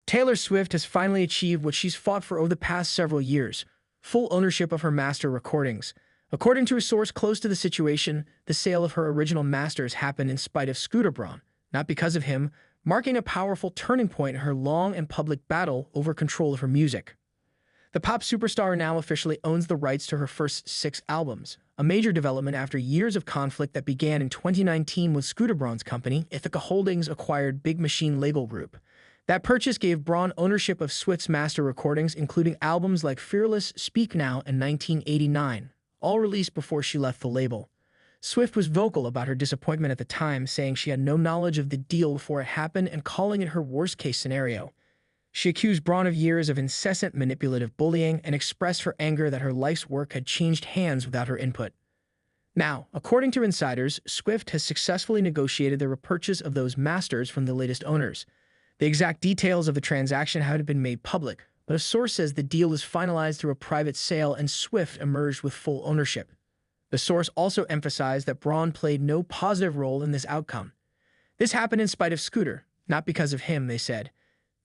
Taylor Swift has finally achieved what she's fought for over the past several years: full ownership of her master recordings. According to a source close to the situation, the sale of her original masters happened in spite of Scooter Braun, not because of him, marking a powerful turning point in her long and public battle over control of her music. The pop superstar now officially owns the rights to her first 6 albums, a major development after years of conflict that began in 2019 when Scooter Braun's company, Ithaca Holdings, acquired Big Machine Label Group. That purchase gave Braun ownership of Swift's master recordings, including albums like Fearless, Speak Now, and 1989, all released before she left the label. Swift was vocal about her disappointment at the time, saying she had no knowledge of the deal before it happened and calling it her worst-case scenario. She accused Braun of years of incessant manipulative bullying and expressed her anger that her life's work had changed hands without her input. Now, according to insiders, Swift has successfully negotiated the repurchase of those masters from the latest owners. The exact details of the transaction haven't been made public, but a source says the deal was finalized through a private sale and Swift emerged with full ownership. The source also emphasized that Braun played no positive role in this outcome. This happened in spite of Scooter, not because of him, they said.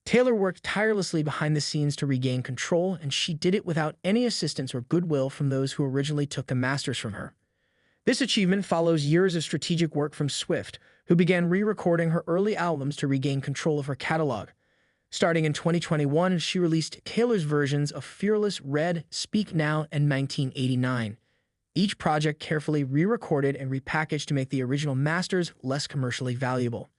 Taylor worked tirelessly behind the scenes to regain control, and she did it without any assistance or goodwill from those who originally took the masters from her. This achievement follows years of strategic work from Swift, who began re-recording her early albums to regain control of her catalog. Starting in 2021, she released Taylor's versions of Fearless, Red, Speak Now, and 1989. Each project carefully re-recorded and repackaged to make the original masters less commercially valuable.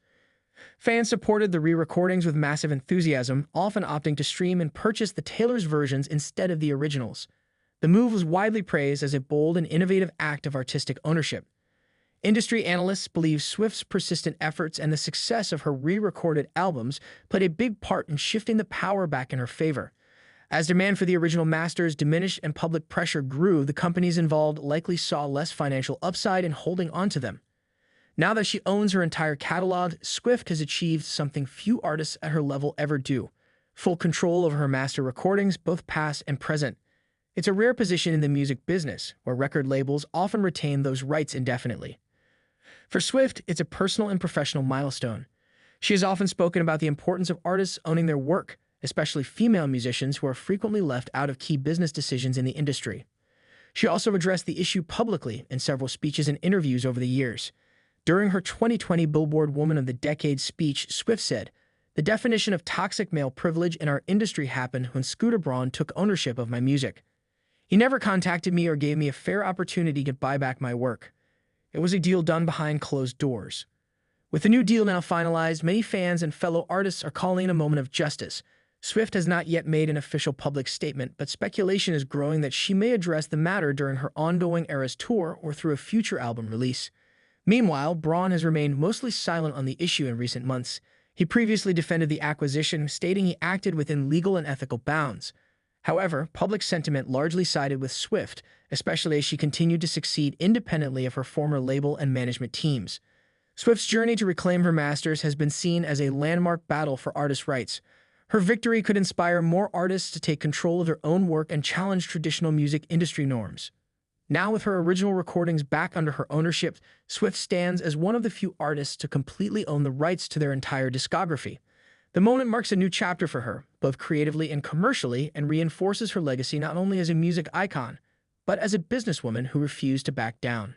Fans supported the re-recordings with massive enthusiasm, often opting to stream and purchase the Taylor's versions instead of the originals. The move was widely praised as a bold and innovative act of artistic ownership. Industry analysts believe Swift's persistent efforts and the success of her re-recorded albums played a big part in shifting the power back in her favor. As demand for the original masters diminished and public pressure grew, the companies involved likely saw less financial upside in holding onto them. Now that she owns her entire catalog, Swift has achieved something few artists at her level ever do: full control over her master recordings, both past and present. It's a rare position in the music business, where record labels often retain those rights indefinitely. For Swift, it's a personal and professional milestone. She has often spoken about the importance of artists owning their work, especially female musicians who are frequently left out of key business decisions in the industry. She also addressed the issue publicly in several speeches and interviews over the years. During her 2020 Billboard Woman of the Decade speech, Swift said, "The definition of toxic male privilege in our industry happened when Scooter Braun took ownership of my music. He never contacted me or gave me a fair opportunity to buy back my work. It was a deal done behind closed doors." With the new deal now finalized, many fans and fellow artists are calling it a moment of justice. Swift has not yet made an official public statement, but speculation is growing that she may address the matter during her ongoing Eras tour or through a future album release. Meanwhile, Braun has remained mostly silent on the issue in recent months. He previously defended the acquisition, stating he acted within legal and ethical bounds. However, public sentiment largely sided with Swift, especially as she continued to succeed independently of her former label and management teams. Swift's journey to reclaim her masters has been seen as a landmark battle for artists' rights. Her victory could inspire more artists to take control of their own work and challenge traditional music industry norms. Now, with her original recordings back under her ownership, Swift stands as one of the few artists to completely own the rights to their entire discography. The moment marks a new chapter for her, both creatively and commercially, and reinforces her legacy not only as a music icon, but as a businesswoman who refused to back down.